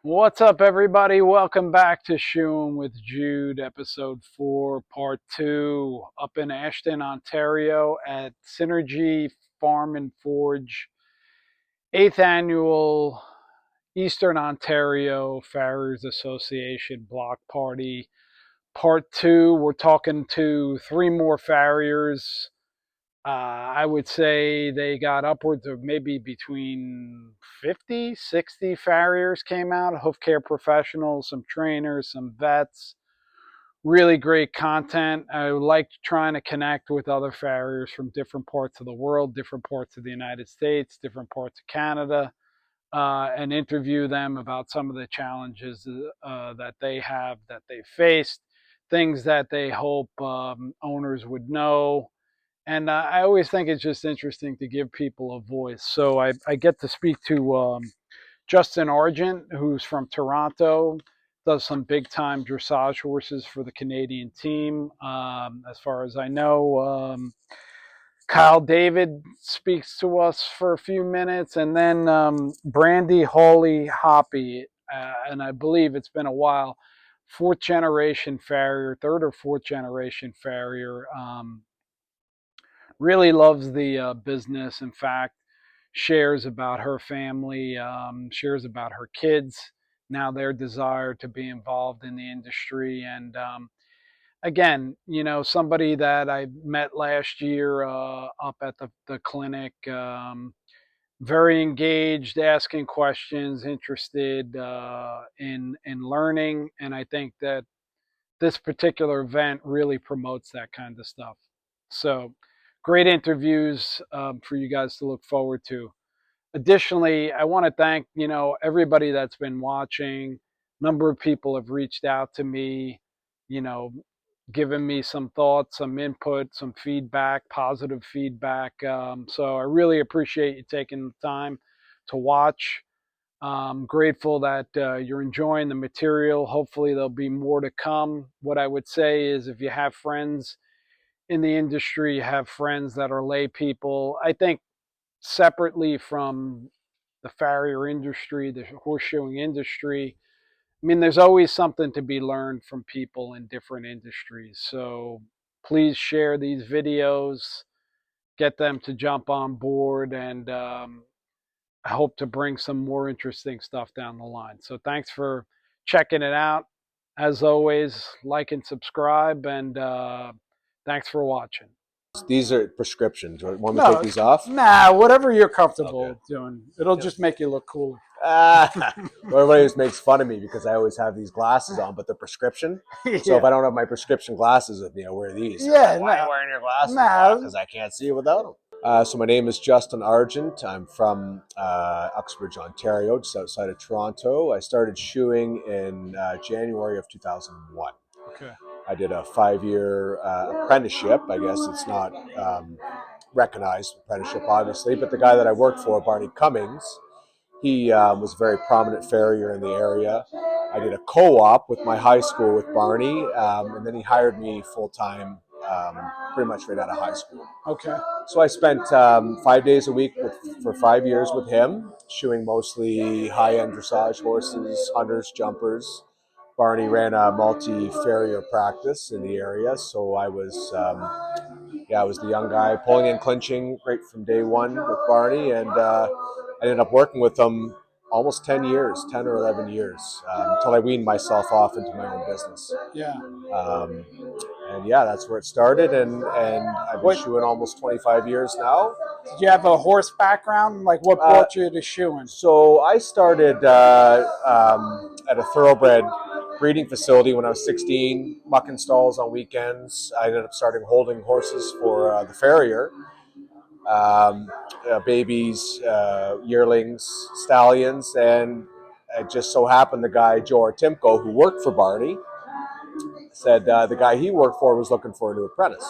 What's up, everybody? Welcome back to Shoenn with Jude, episode 4, part 2, up in Aston, Ontario at Synergy Farm and Forge, 8th annual Eastern Ontario Farriers Association block party. Part 2, we're talking to 3 more farriers. I would say they got upwards of maybe between 50, 60 farriers came out, hoof care professionals, some trainers, some vets. Really great content. I like trying to connect with other farriers from different parts of the world, different parts of the United States, different parts of Canada, and interview them about some of the challenges that they have, that they faced, things that they hope owners would know, and I always think it's just interesting to give people a voice. So I get to speak to Justin Argent, who's from Toronto, does some big time dressage horses for the Canadian team. As far as I know, Kyle David speaks to us for a few minutes, and then Brandi Hawley-Hoppe, and I believe it's been a while, fourth generation farrier, third or fourth generation farrier. Really loves the business. In fact, shares about her family, shares about her kids, now their desire to be involved in the industry. And again, somebody that I met last year up at the clinic, very engaged, asking questions, interested in learning. And I think that this particular event really promotes that kind of stuff. So, great interviews for you guys to look forward to. Additionally, I want to thank everybody that's been watching. A number of people have reached out to me, you know, given me some thoughts, some input, some feedback, positive feedback. So I really appreciate you taking the time to watch. I'm grateful that you're enjoying the material. Hopefully, there'll be more to come. What I would say is if you have friends in the industry, you have friends that are lay people, I think separately from the farrier industry, the horseshoeing industry, I mean, there's always something to be learned from people in different industries. So please share these videos, get them to jump on board, and I hope to bring some more interesting stuff down the line. So thanks for checking it out. As always, like and subscribe, and thanks for watching. These are prescriptions. Want me to take No, these off? nah, whatever you're comfortable Okay. doing. It'll just make you look cooler. Everybody just makes fun of me because I always have these glasses on, but they're prescription. Yeah. So if I don't have my prescription glasses with me, I wear these. Yeah, Why are no. you wearing your glasses? Nah. Because I can't see without them. So my name is Justin Argent. I'm from Uxbridge, Ontario, just outside of Toronto. I started shoeing in January of 2001. Okay. I did a 5-year apprenticeship. I guess it's not recognized apprenticeship, obviously, but the guy that I worked for, Barney Cummings, he was a very prominent farrier in the area. I did a co-op with my high school with Barney, and then he hired me full-time pretty much right out of high school. Okay. So I spent 5 days a week for 5 years with him, shoeing mostly high-end dressage horses, hunters, jumpers. Barney ran a multi-farrier practice in the area, so I was the young guy pulling and clinching right from day one with Barney, and I ended up working with him almost 10 years, 10 or 11 years, until I weaned myself off into my own business. Yeah. And yeah, that's where it started, and I've been shoeing almost 25 years now. Did you have a horse background? Like, what brought you to shoeing? So I started at a thoroughbred breeding facility when I was 16, mucking stalls on weekends. I ended up starting holding horses for the farrier. Babies, yearlings, stallions, and it just so happened the guy, Joe Artimko, who worked for Barney, said the guy he worked for was looking for a new apprentice.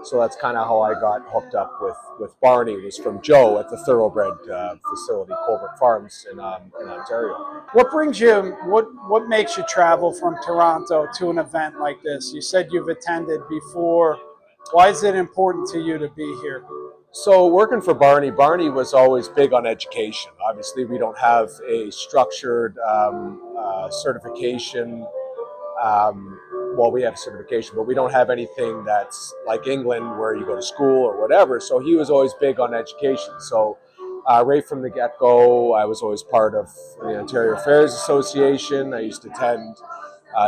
So that's kind of how I got hooked up with Barney, was from Joe at the thoroughbred facility, Colbert Farms in Ontario. What brings you, what makes you travel from Toronto to an event like this? You said you've attended before. Why is it important to you to be here? So working for Barney was always big on education. Obviously, we don't have a structured certification. Um, well, we have certification, but we don't have anything that's like England where you go to school or whatever. So he was always big on education. So right from the get-go, I was always part of the Ontario Farrier Association. I used to attend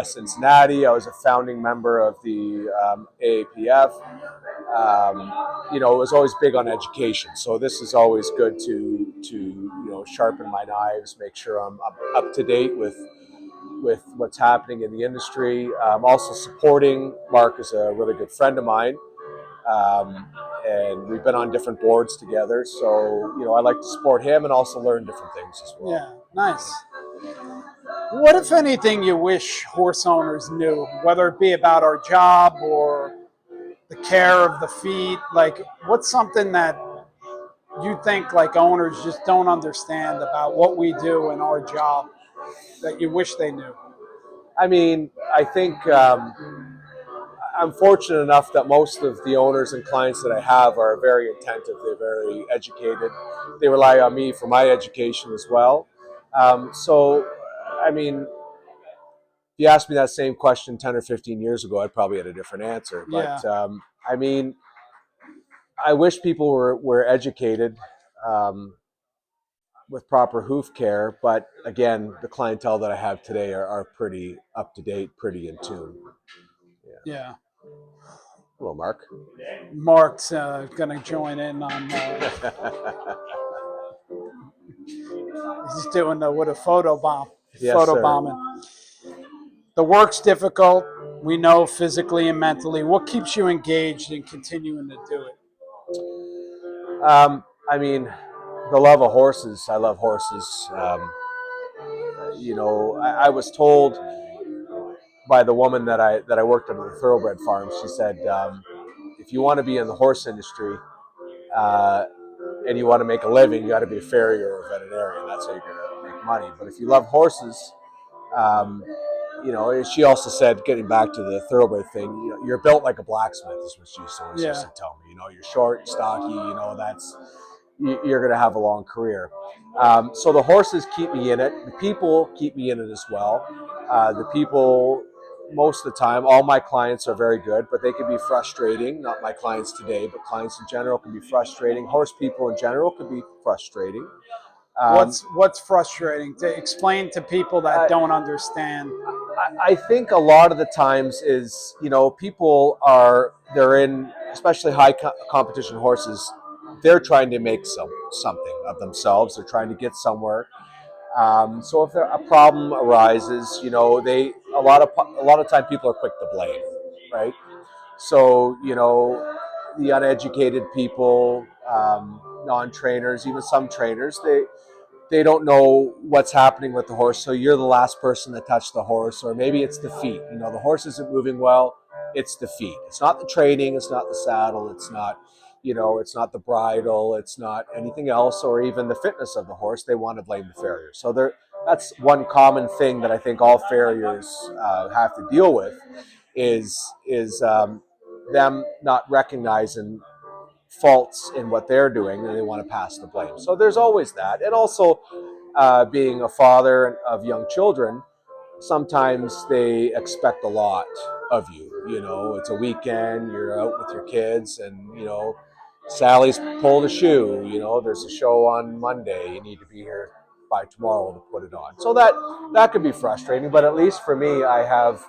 Cincinnati. I was a founding member of the AAPF. It was always big on education. So this is always good to sharpen my knives, make sure I'm up to date with what's happening in the industry. Also supporting Mark is a really good friend of mine, and we've been on different boards together. So I like to support him and also learn different things as well. Yeah, nice. What, if anything, you wish horse owners knew, whether it be about our job or the care of the feet? Like, what's something that you think like owners just don't understand about what we do in our job that you wish they knew? I mean, I think I'm fortunate enough that most of the owners and clients that I have are very attentive. They're very educated. They rely on me for my education as well. I mean, if you asked me that same question 10 or 15 years ago, I'd probably had a different answer. Yeah. But I mean, I wish people were educated with proper hoof care. But again, the clientele that I have today are pretty up to date, pretty in tune. Yeah. Hello, Mark. Mark's going to join in on. He's doing with a photo bomb. Yes, Photo sir. bombing. The work's difficult. We know physically and mentally. What keeps you engaged in continuing to do it? I mean, the love of horses. I love horses. I was told by the woman that I worked at the thoroughbred farm. She said, if you want to be in the horse industry uh, and you want to make a living, you got to be a farrier or a veterinarian. That's how you're going to make money. But if you love horses, um, she also said, getting back to the thoroughbred thing, you're built like a blacksmith, is what she always used to tell me. You're short, stocky. You're going to have a long career. So the horses keep me in it. The people keep me in it as well. The people, most of the time, all my clients are very good, but they can be frustrating. Not my clients today, but clients in general can be frustrating. Horse people in general can be frustrating. What's frustrating? To explain to people that don't understand. I think a lot of the times is, people they're in, especially high competition horses, they're trying to make something of themselves. They're trying to get somewhere. So if a problem arises, a lot of time people are quick to blame, right? So the uneducated people, non-trainers, even some trainers, they don't know what's happening with the horse. So you're the last person to touch the horse, or maybe it's the feet. The horse isn't moving well. It's the feet. It's not the training. It's not the saddle. It's not, it's not the bridle. It's not anything else, or even the fitness of the horse. They want to blame the farrier. So that's one common thing that I think all farriers have to deal with is them not recognizing faults in what they're doing, and they want to pass the blame. So there's always that. And also being a father of young children, sometimes they expect a lot of you. It's a weekend, you're out with your kids, and Sally's pulled a shoe. There's a show on Monday, you need to be here by tomorrow to put it on. So that could be frustrating, but at least for me, I have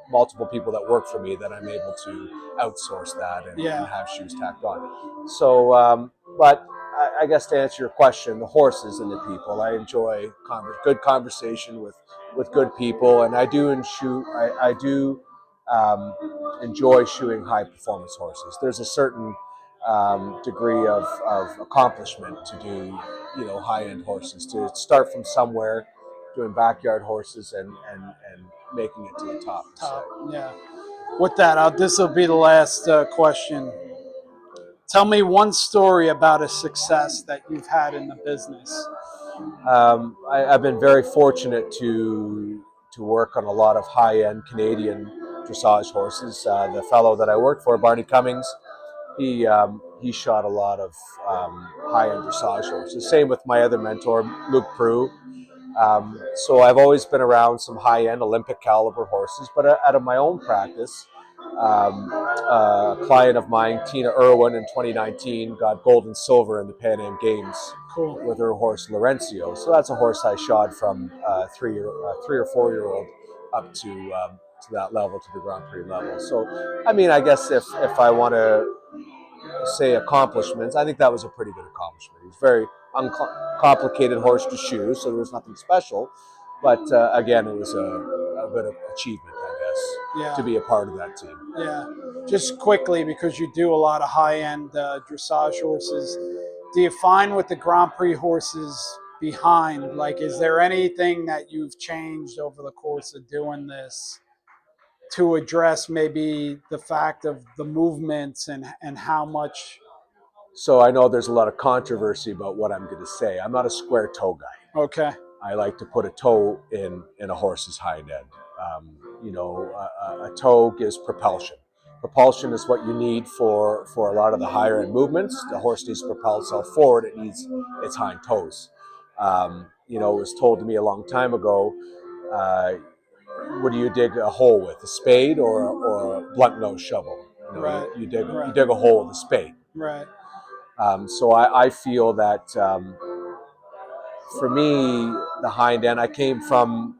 multiple people that work for me that I'm able to outsource that and have shoes tacked on. So, but I guess to answer your question, the horses and the people, I enjoy good conversation with good people, and I do enjoy shoeing high performance horses. There's a certain degree of accomplishment to do high end horses, to start from somewhere, doing backyard horses and making it to the top. Yeah. With that, this will be the last question. Tell me one story about a success that you've had in the business. I've been very fortunate to work on a lot of high-end Canadian dressage horses. The fellow that I worked for, Barney Cummings, he he shot a lot of high-end dressage horses. Same with my other mentor, Luke Prue. So I've always been around some high-end Olympic caliber horses, but out of my own practice, a client of mine, Tina Irwin, in 2019 got gold and silver in the Pan Am Games. Cool. With her horse Laurencio. So that's a horse I shod from 3 or 4 year old up to that level, to the Grand Prix level. So, I mean, I guess if I want to say accomplishments, I think that was a pretty good accomplishment. He was very uncomplicated horse to shoe, so there was nothing special. But again, it was a good achievement, I guess, Yeah. to be a part of that team. Yeah. Just quickly, because you do a lot of high-end dressage horses, do you find with the Grand Prix horses behind, like, is there anything that you've changed over the course of doing this to address maybe the fact of the movements and how much? So I know there's a lot of controversy about what I'm going to say. I'm not a square toe guy. Okay. I like to put a toe in a horse's hind end. You know, a toe gives propulsion. Propulsion is what you need for a lot of the higher end movements. The horse needs to propel itself forward. It needs its hind toes. You know, it was told to me a long time ago, what do you dig a hole with, a spade or a blunt nose shovel? You know, Right. you dig a hole with a spade. Right. So I feel that for me, the hind end, I came from,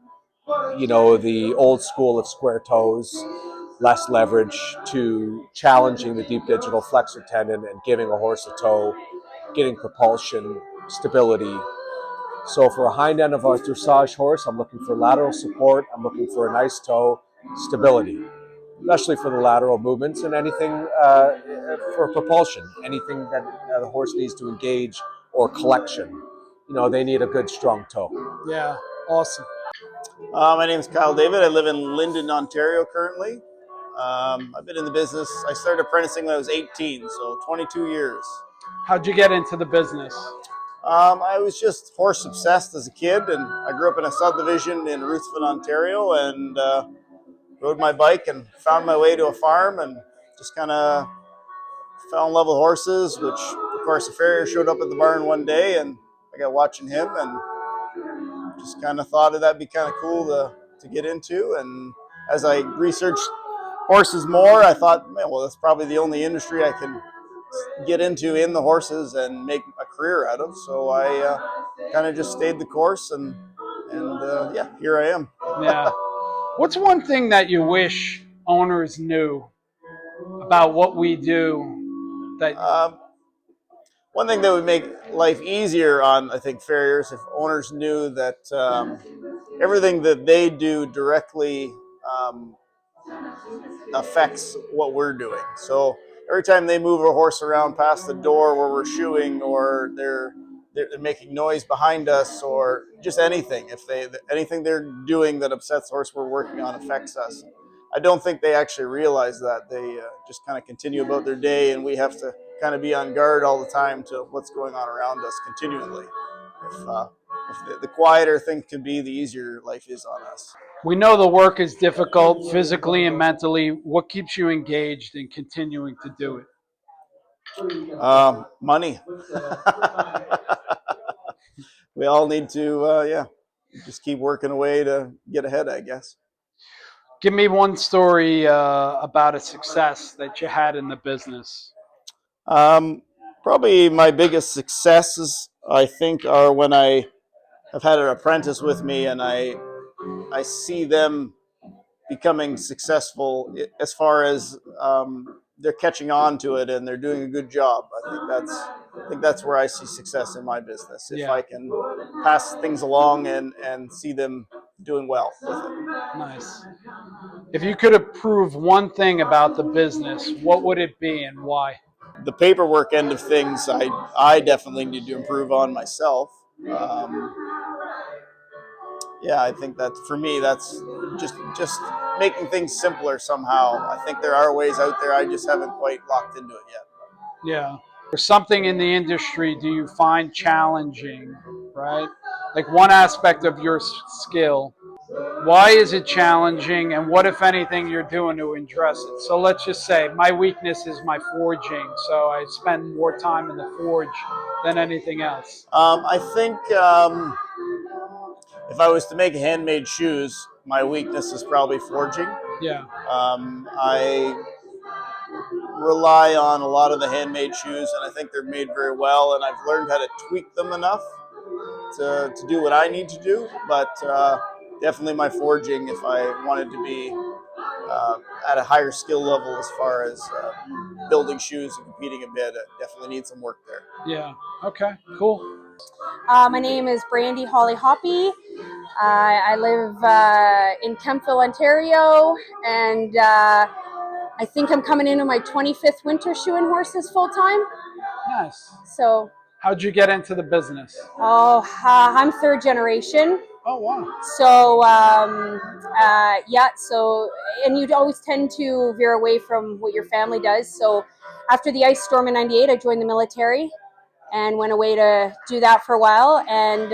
you know, the old school of square toes, less leverage, to challenging the deep digital flexor tendon and giving a horse a toe, getting propulsion, stability. So for a hind end of a dressage horse, I'm looking for lateral support. I'm looking for a nice toe, stability, especially for the lateral movements, and anything for propulsion, anything that the horse needs to engage or collection. You know, they need a good, strong toe. Yeah. Awesome. My name is Kyle David. I live in Linden, Ontario currently. I've been in the business. I started apprenticing when I was 18, so 22 years. How'd you get into the business? I was just horse obsessed as a kid, and I grew up in a subdivision in Ruthven, Ontario, and rode my bike and found my way to a farm and just kind of fell in love with horses, which, of course, a farrier showed up at the barn one day, and I got watching him and just kind of thought that'd be kind of cool to get into. And as I researched horses more, I thought, man, well, that's probably the only industry I can get into in the horses and make a career out of. So I kind of just stayed the course, and yeah, here I am. Yeah. What's one thing that you wish owners knew about what we do that One thing that would make life easier on, I think, farriers, if owners knew that everything that they do directly affects what we're doing. So every time they move a horse around past the door where we're shoeing, or they're making noise behind us, or just anything, if anything they're doing that upsets the horse we're working on affects us. I don't think they actually realize that. They just kind of continue about their day, and we have to kind of be on guard all the time to what's going on around us continually. If the quieter thing can be, the easier life is on us. we know the work is difficult physically and mentally? What keeps you engaged in continuing to do it? Money. We all need to, yeah, just keep working away to get ahead, I guess. Give me one story about a success that you had in the business. Probably my biggest successes, I think, are when I have had an apprentice with me, and I see them becoming successful as far as they're catching on to it and they're doing a good job. I think that's where I see success in my business. If I can pass things along and see them doing well with it. Nice. If you could improve one thing about the business, what would it be and why? The paperwork end of things, I definitely need to improve on myself. Yeah, I think that for me, that's just making things simpler somehow. I think there are ways out there. I just haven't quite locked into it yet. Yeah. Or something in the industry do you find challenging, right? Like one aspect of your skill. Why is it challenging, and what, if anything, you're doing to address it? So let's just say my weakness is my forging, so I spend more time in the forge than anything else. I think if I was to make handmade shoes, my weakness is probably forging. Yeah, I rely on a lot of the handmade shoes, and I think they're made very well, and I've learned how to tweak them enough to do what I need to do. But definitely my forging, if I wanted to be at a higher skill level as far as building shoes and competing a bit, I definitely need some work there. yeah. Okay, cool. My name is Brandi Hawley-Hoppe. I live in Kemptville, Ontario, and I think I'm coming into my 25th winter shoeing horses full time. Nice. So, How'd you get into the business? I'm third generation. Oh, wow. So, yeah, so, and you'd always tend to veer away from what your family does. So, after the ice storm in '98, I joined the military and went away to do that for a while. And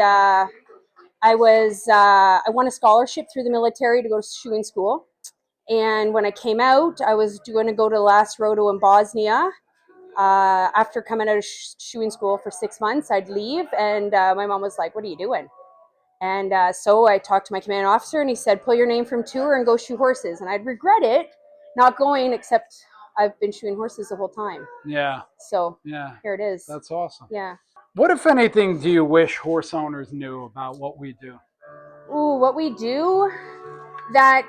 I won a scholarship through the military to go to shoeing school. And when I came out, I was going to go to the last roto in Bosnia. After coming out of shoeing school for 6 months, I'd leave, and my mom was like, "What are you doing?" And so I talked to my commanding officer, and he said, "Pull your name from tour and go shoe horses." And I'd regret it not going, except I've been shoeing horses the whole time. Yeah, So yeah. here it is. That's awesome. Yeah. What, if anything, do you wish horse owners knew about what we do? Ooh, what we do, that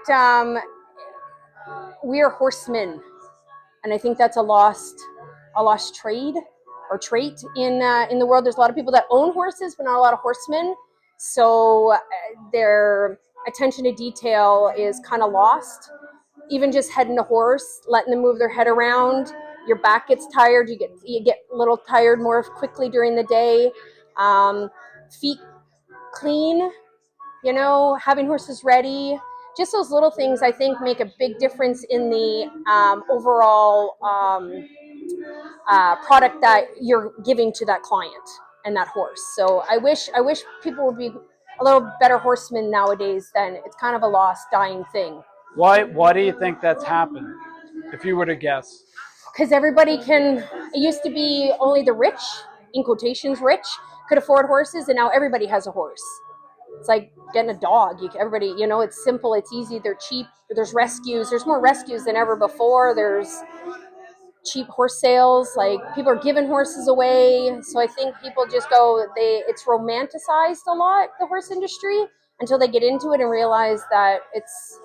we are horsemen. And I think that's a lost trade or trait in the world. There's a lot of people that own horses, but not a lot of horsemen. So their attention to detail is kind of lost. Even just heading a horse, letting them move their head around, your back gets tired. You get a little tired more quickly during the day. Feet clean, having horses ready. Just those little things, I think, make a big difference in the overall product that you're giving to that client and that horse. So I wish people would be a little better horsemen nowadays. Then it's kind of a lost, dying thing. Why do you think that's happened, if you were to guess? Because everybody it used to be only the rich, in quotations, rich, could afford horses, and now everybody has a horse. It's like getting a dog. Everybody, it's simple, it's easy, they're cheap. There's rescues. There's more rescues than ever before. There's cheap horse sales. Like, people are giving horses away. So I think people just it's romanticized a lot, the horse industry, until they get into it and realize that it's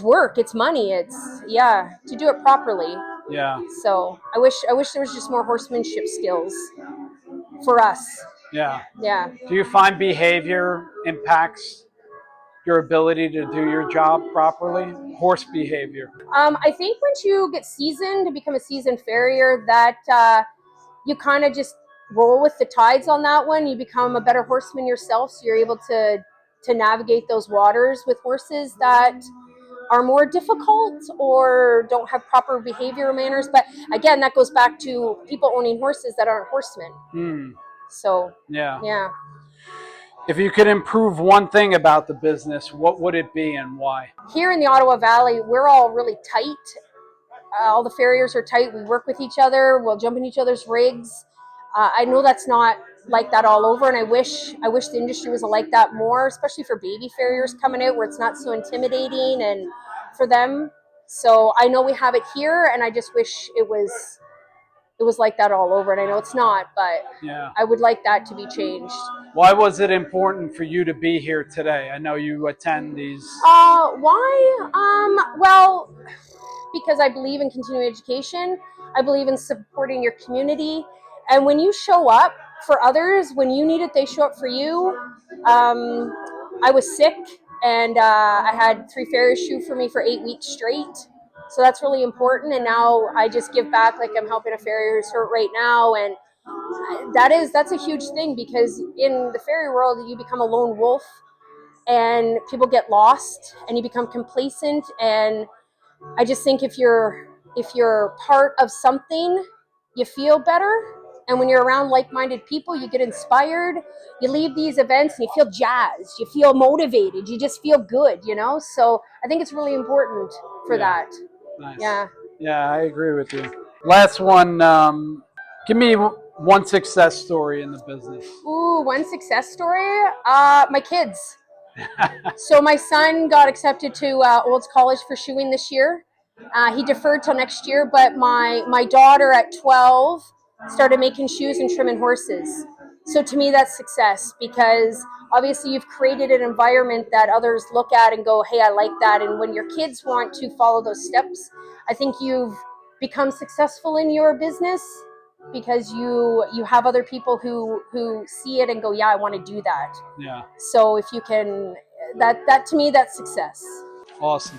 work, it's money, to do it properly. Yeah. So I wish there was just more horsemanship skills for us. Yeah. Yeah. Do you find behavior impacts your ability to do your job properly? Horse behavior. I think once you get seasoned to become a seasoned farrier, that you kind of just roll with the tides on that one. You become a better horseman yourself, so you're able to navigate those waters with horses that are more difficult or don't have proper behavior manners. But again, that goes back to people owning horses that aren't horsemen. So yeah. If you could improve one thing about the business, what would it be and why? Here in the Ottawa Valley, we're all really tight. All the farriers are tight. We work with each other. We'll jump in each other's rigs. I know that's not like that all over, and I wish the industry was like that more, especially for baby farriers coming out, where it's not so intimidating and for them. So I know we have it here, and I just wish it was like that all over. And I know it's not, but yeah, I would like that to be changed. Why was it important for you to be here today? I know you attend these. Why? Well, because I believe in continuing education. I believe in supporting your community. And when you show up for others, when you need it, they show up for you. I was sick, and I had 3 farriers shoe for me for 8 weeks straight. So that's really important. And now I just give back, like I'm helping a farrier who's hurt right now. And that's a huge thing, because in the farrier world, you become a lone wolf, and people get lost, and you become complacent. And I just think if you're part of something, you feel better. And when you're around like-minded people, you get inspired. You leave these events and you feel jazzed. You feel motivated. You just feel good, you know? So I think it's really important for that. Nice. Yeah. Yeah, I agree with you. Last one, give me one success story in the business. Ooh, one success story? My kids. So my son got accepted to Olds College for shoeing this year. He deferred till next year, but my daughter at 12 started making shoes and trimming horses. So to me, that's success, because obviously you've created an environment that others look at and go, hey, I like that. And when your kids want to follow those steps, I think you've become successful in your business, because you have other people who see it and go, yeah, I want to do that. Yeah. So if you can, that to me, that's success. Awesome.